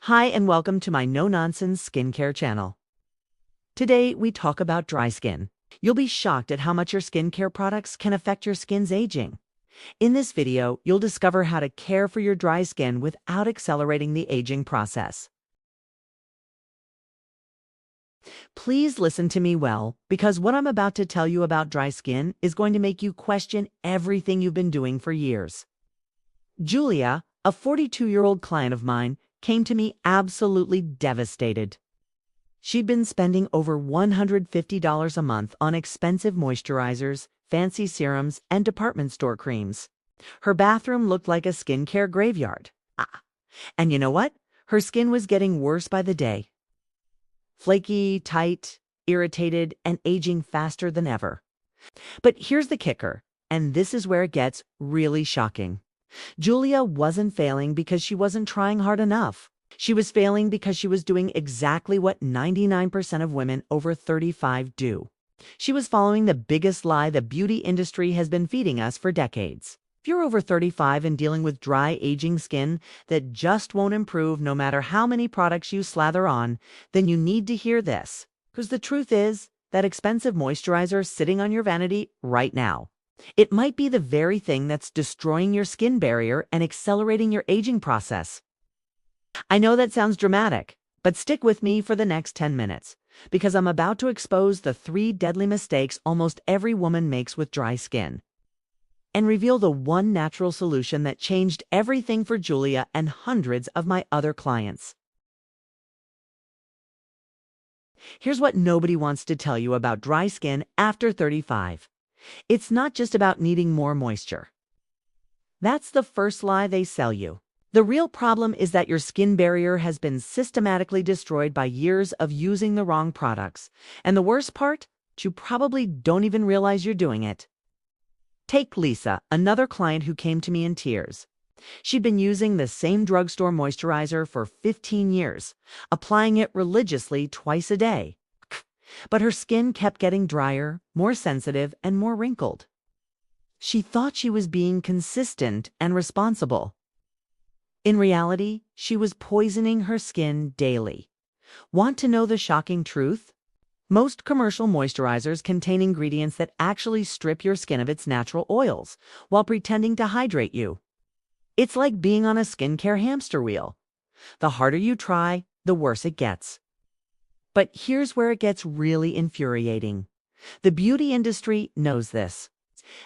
Hi and welcome to my no-nonsense skincare channel. Today we talk about dry skin. You'll be shocked at how much your skincare products can affect your skin's aging. In this video, you'll discover how to care for your dry skin without accelerating the aging process. Please listen to me well, because what I'm about to tell you about dry skin is going to make you question everything you've been doing for years. Julia, a 42-year-old client of mine, came to me absolutely devastated. She'd been spending over $150 a month on expensive moisturizers, fancy serums, and department store creams. Her bathroom looked like a skincare graveyard. And you know what? Her skin was getting worse by the day. Flaky, tight, irritated, and aging faster than ever. But here's the kicker, and this is where it gets really shocking. Julia wasn't failing because she wasn't trying hard enough. She was failing because she was doing exactly what 99% of women over 35 do. She was following the biggest lie the beauty industry has been feeding us for decades. If you're over 35 and dealing with dry, aging skin that just won't improve no matter how many products you slather on, then you need to hear this. Because the truth is, that expensive moisturizer sitting on your vanity right now, it might be the very thing that's destroying your skin barrier and accelerating your aging process. I know that sounds dramatic, but stick with me for the next 10 minutes, because I'm about to expose the 3 deadly mistakes almost every woman makes with dry skin, and reveal the one natural solution that changed everything for Julia and hundreds of my other clients. Here's what nobody wants to tell you about dry skin after 35. It's not just about needing more moisture. That's the first lie they sell you. The real problem is that your skin barrier has been systematically destroyed by years of using the wrong products. And the worst part? You probably don't even realize you're doing it. Take Lisa, another client who came to me in tears. She'd been using the same drugstore moisturizer for 15 years, applying it religiously twice a day. But her skin kept getting drier, more sensitive, and more wrinkled. She thought she was being consistent and responsible. In reality, she was poisoning her skin daily. Want to know the shocking truth? Most commercial moisturizers contain ingredients that actually strip your skin of its natural oils while pretending to hydrate you. It's like being on a skincare hamster wheel. The harder you try, the worse it gets. But here's where it gets really infuriating. The beauty industry knows this.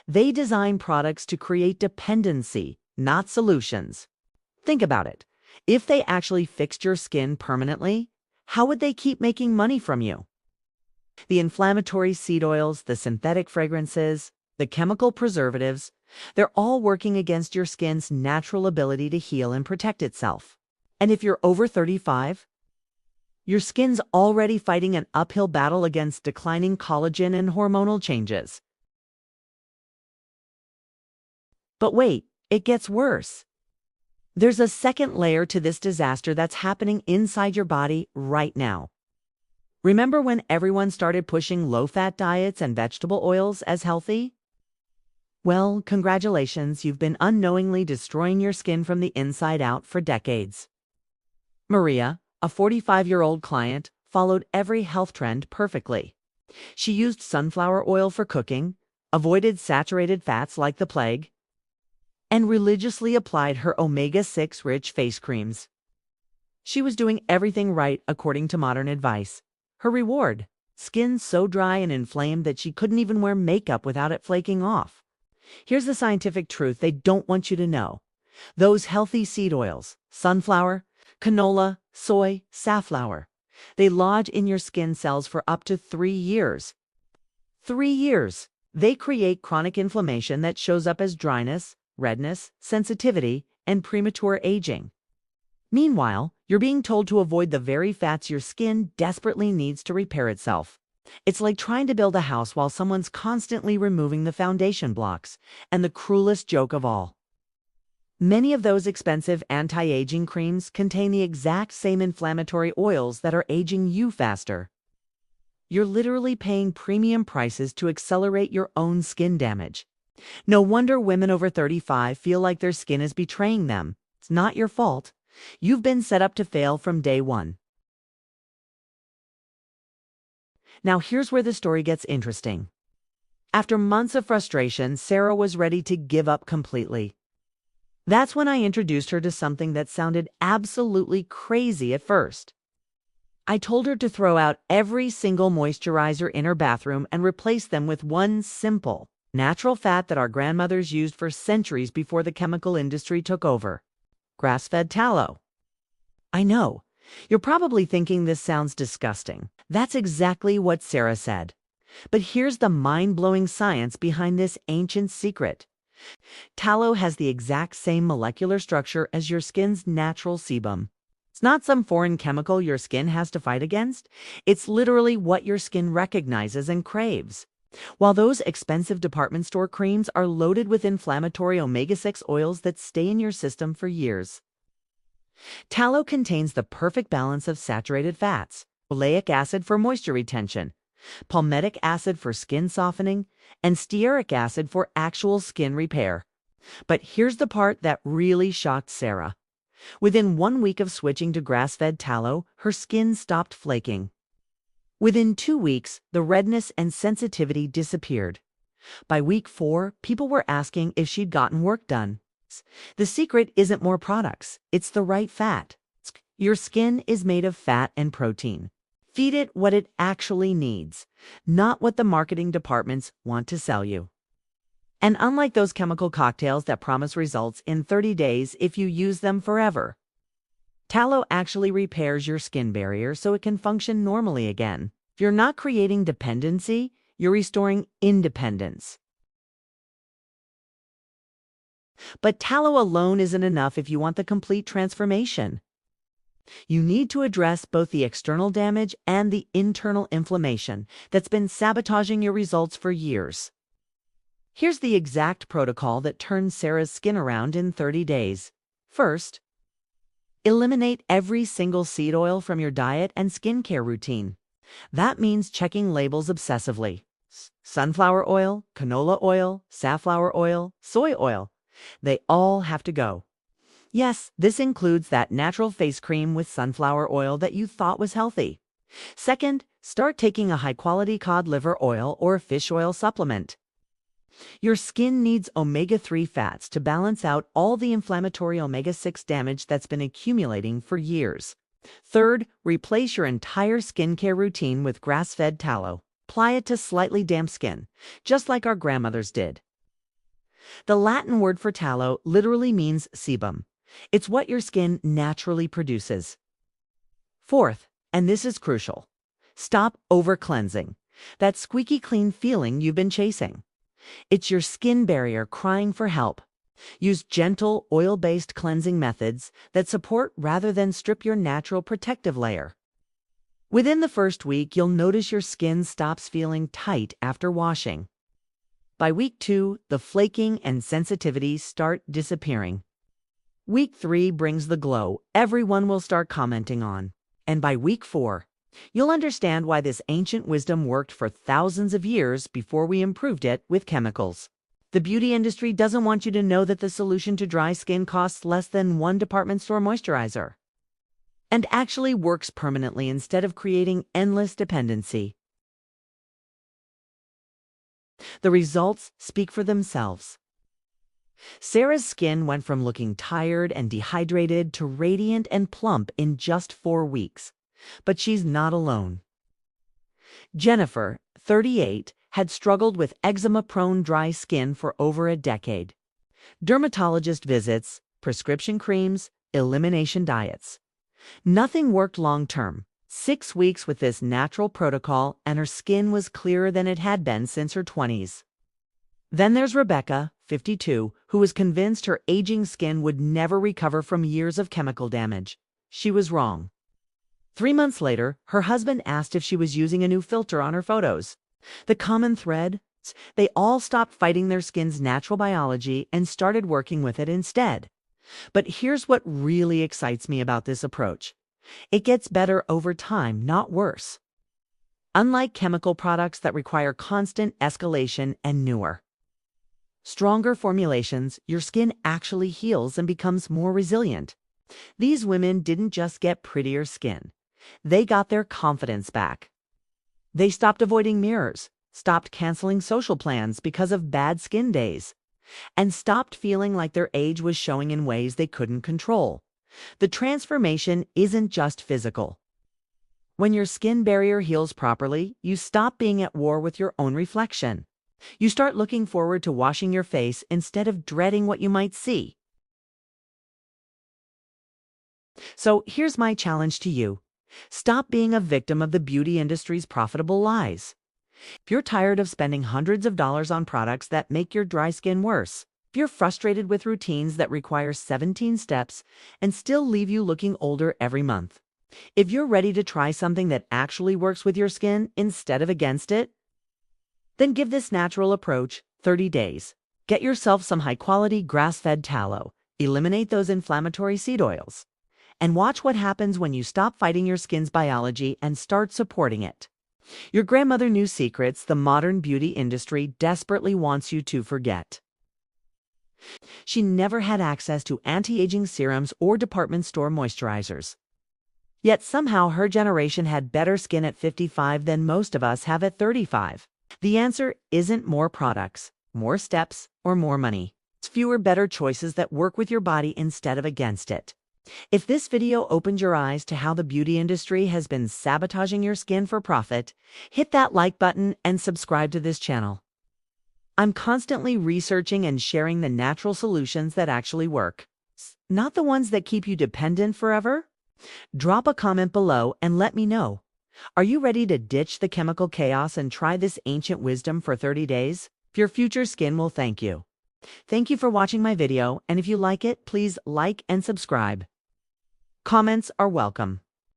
They design products to create dependency, not solutions. Think about it. If they actually fixed your skin permanently, how would they keep making money from you? The inflammatory seed oils, the synthetic fragrances, the chemical preservatives, they're all working against your skin's natural ability to heal and protect itself. And if you're over 35, your skin's already fighting an uphill battle against declining collagen and hormonal changes. But wait, it gets worse. There's a second layer to this disaster that's happening inside your body right now. Remember when everyone started pushing low-fat diets and vegetable oils as healthy? Well, congratulations, you've been unknowingly destroying your skin from the inside out for decades. Maria, a 45-year-old client, followed every health trend perfectly. She used sunflower oil for cooking, avoided saturated fats like the plague, and religiously applied her omega-6 rich face creams. She was doing everything right according to modern advice. Her reward? Skin so dry and inflamed that she couldn't even wear makeup without it flaking off. Here's the scientific truth they don't want you to know. Those healthy seed oils, sunflower, canola, soy, safflower, they lodge in your skin cells for up to 3 years. 3 years! They create chronic inflammation that shows up as dryness, redness, sensitivity, and premature aging. Meanwhile, you're being told to avoid the very fats your skin desperately needs to repair itself. It's like trying to build a house while someone's constantly removing the foundation blocks. And the cruelest joke of all, many of those expensive anti-aging creams contain the exact same inflammatory oils that are aging you faster. You're literally paying premium prices to accelerate your own skin damage. No wonder women over 35 feel like their skin is betraying them. It's not your fault. You've been set up to fail from day one. Now here's where the story gets interesting. After months of frustration, Sarah was ready to give up completely. That's when I introduced her to something that sounded absolutely crazy at first. I told her to throw out every single moisturizer in her bathroom and replace them with one simple, natural fat that our grandmothers used for centuries before the chemical industry took over: grass-fed tallow. I know, you're probably thinking this sounds disgusting. That's exactly what Sarah said. But here's the mind-blowing science behind this ancient secret. Tallow has the exact same molecular structure as your skin's natural sebum. It's not some foreign chemical your skin has to fight against. It's literally what your skin recognizes and craves. While those expensive department store creams are loaded with inflammatory omega-6 oils that stay in your system for years, tallow contains the perfect balance of saturated fats: oleic acid for moisture retention, palmitic acid for skin softening, and stearic acid for actual skin repair. But here's the part that really shocked Sarah. Within 1 week of switching to grass-fed tallow, her skin stopped flaking. Within 2 weeks, the redness and sensitivity disappeared. By week 4, people were asking if she'd gotten work done. The secret isn't more products, it's the right fat. Your skin is made of fat and protein. Feed it what it actually needs, not what the marketing departments want to sell you. And unlike those chemical cocktails that promise results in 30 days if you use them forever, tallow actually repairs your skin barrier so it can function normally again. If you're not creating dependency, you're restoring independence. But tallow alone isn't enough if you want the complete transformation. You need to address both the external damage and the internal inflammation that's been sabotaging your results for years. Here's the exact protocol that turns Sarah's skin around in 30 days. First, eliminate every single seed oil from your diet and skincare routine. That means checking labels obsessively. Sunflower oil, canola oil, safflower oil, soy oil. They all have to go. Yes, this includes that natural face cream with sunflower oil that you thought was healthy. Second, start taking a high-quality cod liver oil or fish oil supplement. Your skin needs omega-3 fats to balance out all the inflammatory omega-6 damage that's been accumulating for years. Third, replace your entire skincare routine with grass-fed tallow. Apply it to slightly damp skin, just like our grandmothers did. The Latin word for tallow literally means sebum. It's what your skin naturally produces. Fourth, and this is crucial, stop over-cleansing. That squeaky clean feeling you've been chasing. It's your skin barrier crying for help. Use gentle, oil-based cleansing methods that support rather than strip your natural protective layer. Within the first week, you'll notice your skin stops feeling tight after washing. By week 2, the flaking and sensitivity start disappearing. Week 3 brings the glow everyone will start commenting on. And by week 4, you'll understand why this ancient wisdom worked for thousands of years before we improved it with chemicals. The beauty industry doesn't want you to know that the solution to dry skin costs less than one department store moisturizer and actually works permanently instead of creating endless dependency. The results speak for themselves. Sarah's skin went from looking tired and dehydrated to radiant and plump in just 4 weeks. But she's not alone. Jennifer, 38, had struggled with eczema-prone dry skin for over a decade. Dermatologist visits, prescription creams, elimination diets. Nothing worked long-term. 6 weeks with this natural protocol and her skin was clearer than it had been since her 20s. Then there's Rebecca, 52, who was convinced her aging skin would never recover from years of chemical damage. She was wrong. 3 months later, her husband asked if she was using a new filter on her photos. The common thread? They all stopped fighting their skin's natural biology and started working with it instead. But here's what really excites me about this approach. It gets better over time, not worse. Unlike chemical products that require constant escalation and newer, stronger formulations, your skin actually heals and becomes more resilient. These women didn't just get prettier skin. They got their confidence back. They stopped avoiding mirrors, stopped canceling social plans because of bad skin days, and stopped feeling like their age was showing in ways they couldn't control. The transformation isn't just physical. When your skin barrier heals properly, you stop being at war with your own reflection. You start looking forward to washing your face instead of dreading what you might see. So here's my challenge to you. Stop being a victim of the beauty industry's profitable lies. If you're tired of spending hundreds of dollars on products that make your dry skin worse, if you're frustrated with routines that require 17 steps and still leave you looking older every month, if you're ready to try something that actually works with your skin instead of against it, then give this natural approach 30 days. Get yourself some high-quality grass-fed tallow, eliminate those inflammatory seed oils, and watch what happens when you stop fighting your skin's biology and start supporting it. Your grandmother knew secrets the modern beauty industry desperately wants you to forget. She never had access to anti-aging serums or department store moisturizers. Yet somehow her generation had better skin at 55 than most of us have at 35. The answer isn't more products, more steps, or more money. It's fewer better choices that work with your body instead of against it. If this video opened your eyes to how the beauty industry has been sabotaging your skin for profit, hit that like button and subscribe to this channel. I'm constantly researching and sharing the natural solutions that actually work, not the ones that keep you dependent forever. Drop a comment below and let me know. Are you ready to ditch the chemical chaos and try this ancient wisdom for 30 days? Your future skin will thank you. Thank you for watching my video, and if you like it, please like and subscribe. Comments are welcome.